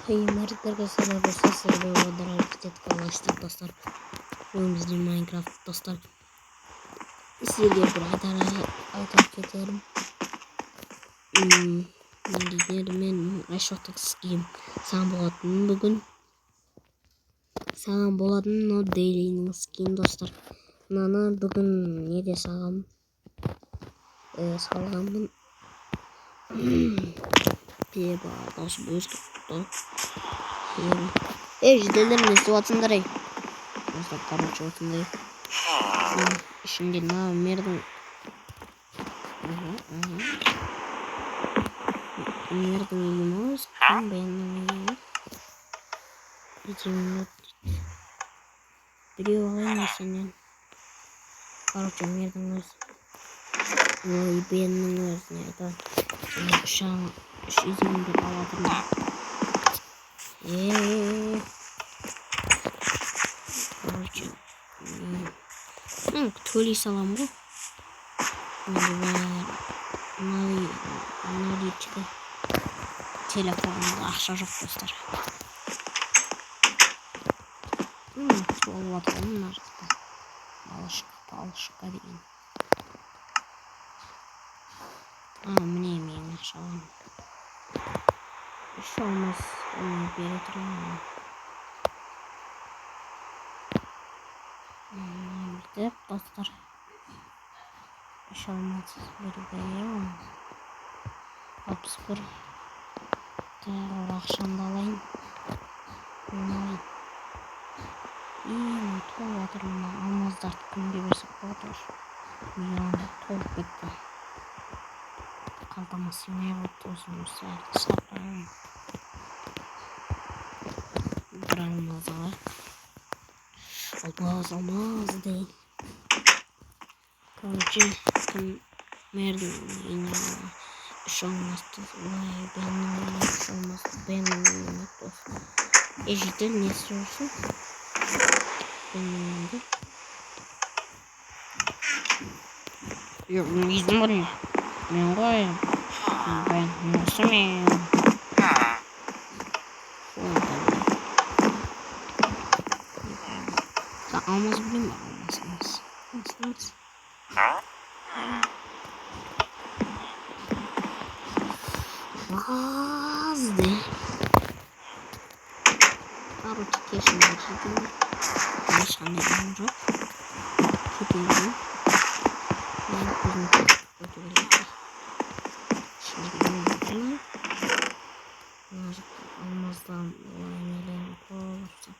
Hayırlarga selam olsun sizlerle beraber hareket ettik ulaştık dostlar. Bugün bizim Minecraft dostlar. Sizlerle beraber hareket edelim. Ben aşağıda sıkayım. Sen Bolat'ın bugün. Sen Bolat'ın o değilini sıkayım dostlar. Nana bugün ne de sağlam. Sağlamın. Bir bağ nasıl bozdu. Ejderlerin sıvatındayım. Dostlar karınca altındayım. Şimdi ne yapayım? Nereden yiyoruz? Ben beğenmiyorum. İçim biliyor olayım senin. Karınca nereden yiyoruz? Oy beğenmiyoruz nereden? Şu an şu izimi bir aladım. Karınca. Tuli salam bu. Mavi çıktı. Telefonda aşağıcak dostlar. Vallahi onlar balışık değil. Ne yemeyeyim aşağı. Bir şey olmaz. Onu bir yere duramam. Bir de dostlar. Bir şey olmaz. Bir yere 61. Akşam da alayım. Bunları iyi tuğla atırımdan almazlar. Gün gibi sıkılır. Milyonda tuğla bekle. Kaldaması ne olsun müsait. Saplarım. Bırakılmaz ama. Olmaz değil. Kalıcı merdiven bir şey olmaz. Vay benim bir şey olmaz. Benim Ejder ne istiyorsun? Benim de. Yok bizim var ya. Ben koyayım. Ben nasıl mıyım? Sen almaz bileyim mi? Almazsınız. Almazsınız. Vazdı. Baru 2 yaşında gidiyor. Yaşandı olacak. Gidiyorum. Ben kızım götüreceğim. Şimdi bunu almazdan oynayalım. Olursa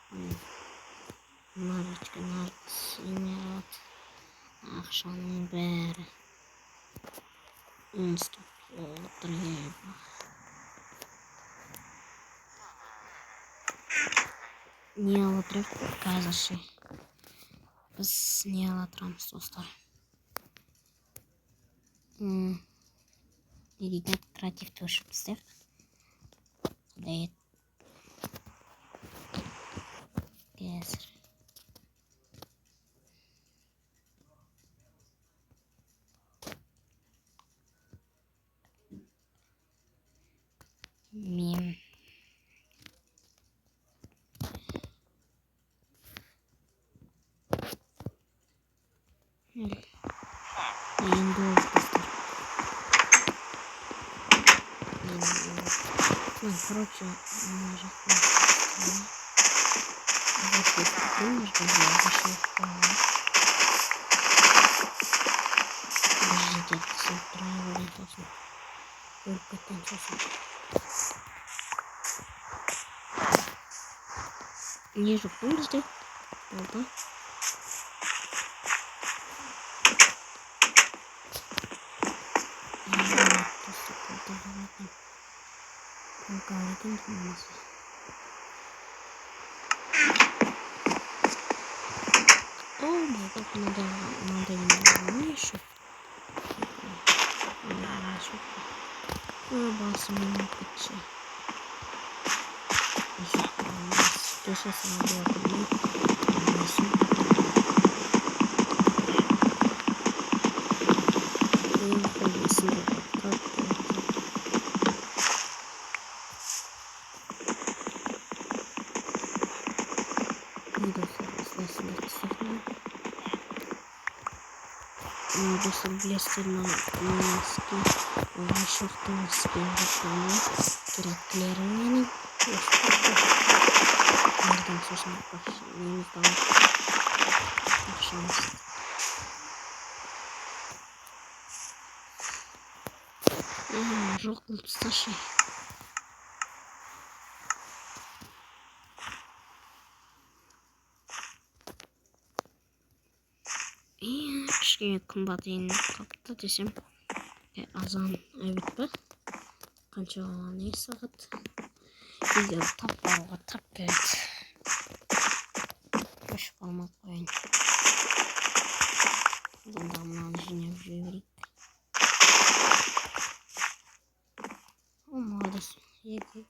bunlar hiç günler sinerat. Akşamın beri. Unstop oturuyor. Niye oturuyor? Kazası. Biz niye oturamız dostlar? Dediğinde kreatif tuşumuzdur. Evet. Yes. Mim. Yayında oldu dostlar. Короче, может ниже пульты. Опа. Надо еще. Басом куча. Сейчас надо достар, осылайсыңдар түсірдім. Достар, білесіздер ме, скин шоқтың скин жасауына керектілері менің nereden sosyal neyimiz daha akşamız. Жоқ бұл тұсташы. Кішкене күн батайын қапты десем. Азан әбіт ба? Қанша оған не сағат? Видео таппауға тап береді. Қош қалмақ қойын. Бұнда мұнаны жинап жіберейік. О, молодец. Еді.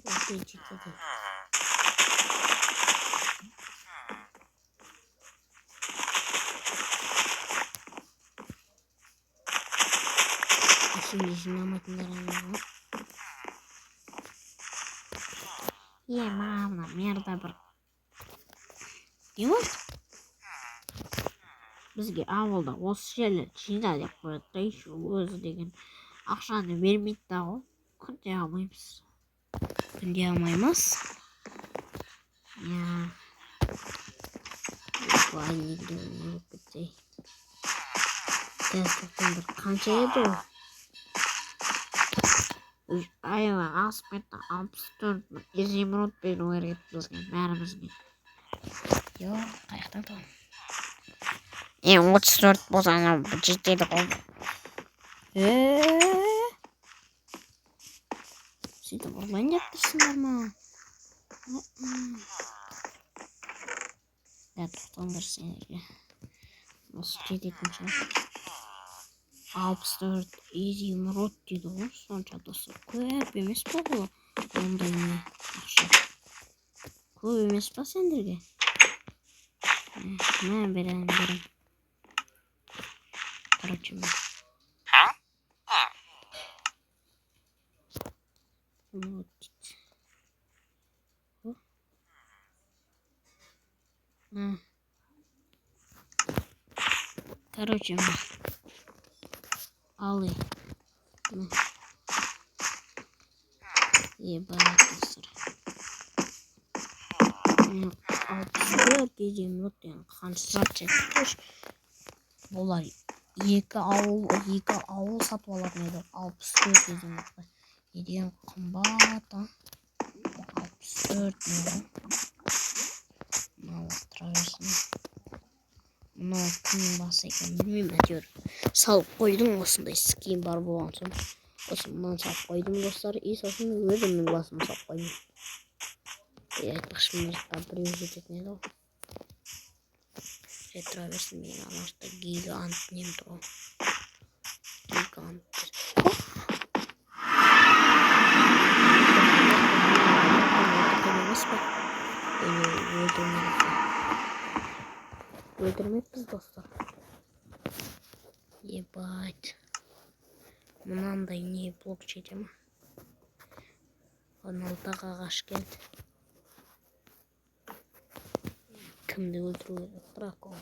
Опять это. Şimdi жинамайтындар. Мама, мерда бір. Не болды? Бізге ауылда осы жерді жина деп қояды да, еще өзі деген ақшаны бермейді да ғой. Күнде алмаймыз. Күнде алмаймыз. Бұлай егді өңіп бітсей. Тәзбақтан бір қанша еді ол? Айла аспетті 64 изумруд беру керек бізге бәрімізге. Жоқ, қаяқтан тұғым. 34 болса жетеді ғой. Сөйтіп ұрмайын деп тұрсыңдар ма? Тоқтаңдар сендерге. Осы жететін шығар. 64 изумруд дейді ғой. Сонша досы көп емес па бұл? Ондай не ақша. Көп емес па сендерге? Мен берем. Короче, мен. Вот дейді. Короче, мен. Алы. Ебать, достар. 64 изумруд деген қанша жетті. Олар екі ауыл сатып алатын еді. 64 изумрудқа. Неден қымбат, 64 мега. Мынау тұра берсін. Мынау кімнің басы екен білмеймін, әйтеуір. Салып қойдым, осындай скин бар болған соң. Осы мұнан салып қойдым, достар. И сосын өзімнің басыма салып қойдым. Айтпақшы минутта біреу жететін еді ғой. Тұра берсін, мен анашта гигант нем тұр ғой. Гигант. Өлтірмеппіз, достар. Ебать. Мынандай не блок жете ма? 16-ға ағаш келді. Кімді өлтіру керек? Дракон.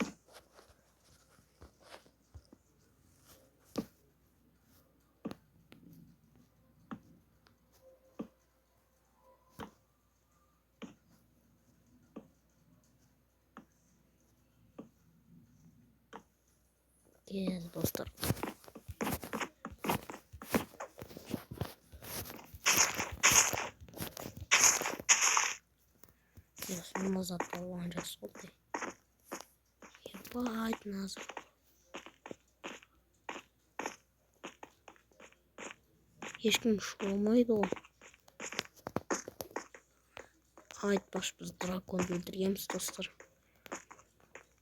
Yes, dostlar. Ясно, назад полонжа солды. Ебать, назад. Ешкім шуылмайды ғой. Айтпақшы, біз драконды өлтіргенбіз, достар.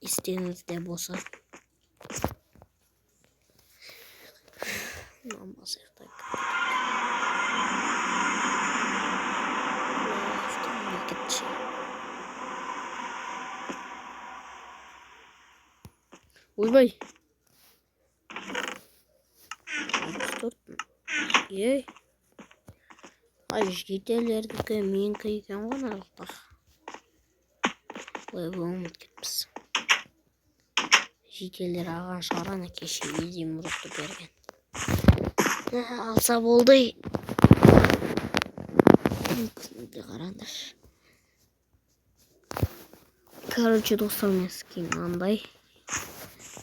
Естеріңізде болса. Намаз аяқтайық. Ойбай. 34. Ей. Ай жетелердікі менікі екен ғой мына жақта. Ой ұмытып кетіппіз. Жетелер аған шығар ана кеше изумрудты берген. Алса болды. Қараңдар. Короче, достар, мен скин андай.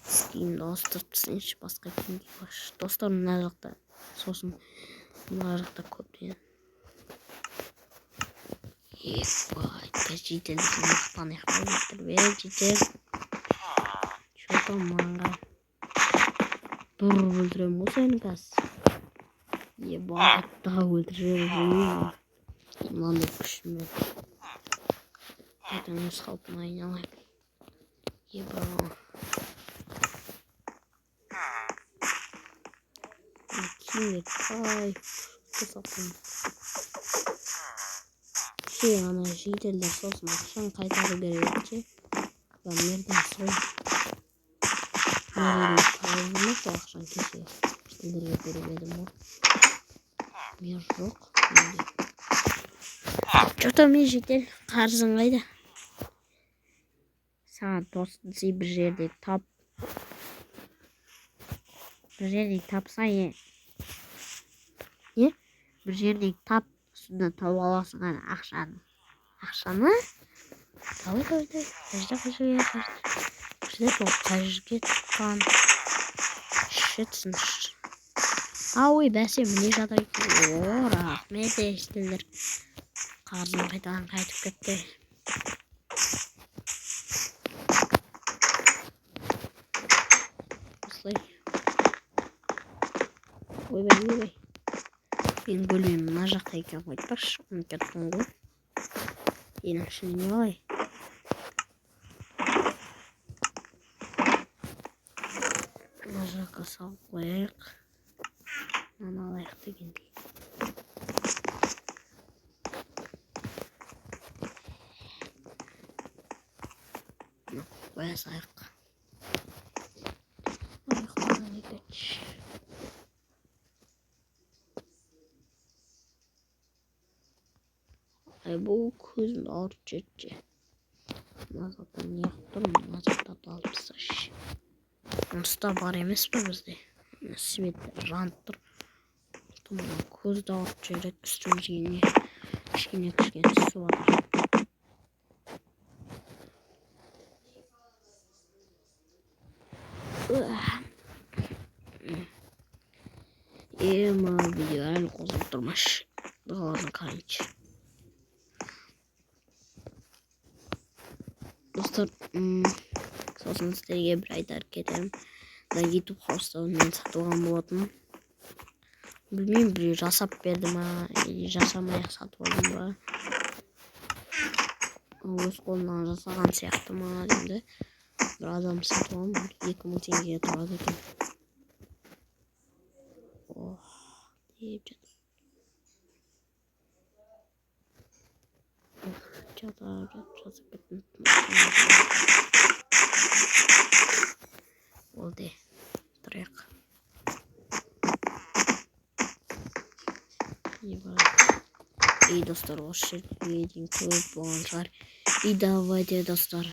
Скинді ауыстырып тастайыншы, басқа кімге бар. Достар, мына жақта. Сосын мына жақта көптен. Ебай, жетелден мақтан аяқтан жетел. Что там маңға? Бұр өлтірем ғой сені қазір. Ебай, тағы өлтірем. Мынандай күшімен. Қайтаң өз қалпына айналайын. Ебай. Кимет, ай, қысақпын. Ана жетелдер сосын ақшан қайтары береді. Мерден сой. Мерден қалғымы сол ақшан кесе. Сендерге беріп едім ғой. Мер жоқ. Что-то мен жетел қарзың қайда. Саған тосынсы бір жерде тап. Бір жерде тапса е. Бір жерде тап. Сонда тауып аласың ана ақшаны. Ақшаны? Давай. Қажда бұл қажге тұтқан. Шетсін. Ой, бәсе міне жатыр екен. О, рахмет естілдер. Қарзым қайтадан қайтып кетті. Осылай. Ойбай. Мен бөлмем мына жақта екен ғой. Айтпақшы, ұмытып ғой. Енің ішіне не алай? Мына жаққа салып қояйық. Мынаны алайық дегендей. Қоя салайық. Бұл көзімді ауырып жетті. Назардан неғып тұрмын, назардан алып тасташы. Онсыда бар емес пе бізде? Свет жанып тұр. Көзді ауырып жетті, үстімізге кішкене түсіп жатыр. Мына видео әлі қосылып тұрмаш. Дұғаларын қарайыншы. Достар, сосын сіздерге бір айтар кетерім. YouTube хостауын мен сатылған болатын. Білмеймін, бір жасап берді ма, жасамай сатып алдым ба. Өз қолынан жасаған сияқты ма дейді. Бір адам сатып алдым, 2000 теңгеге тұрады екен. Deyip жазып кеттім. Болды. Тұрайық. И достар, осы жерге дейін көп болған шығар. И давайте, достар.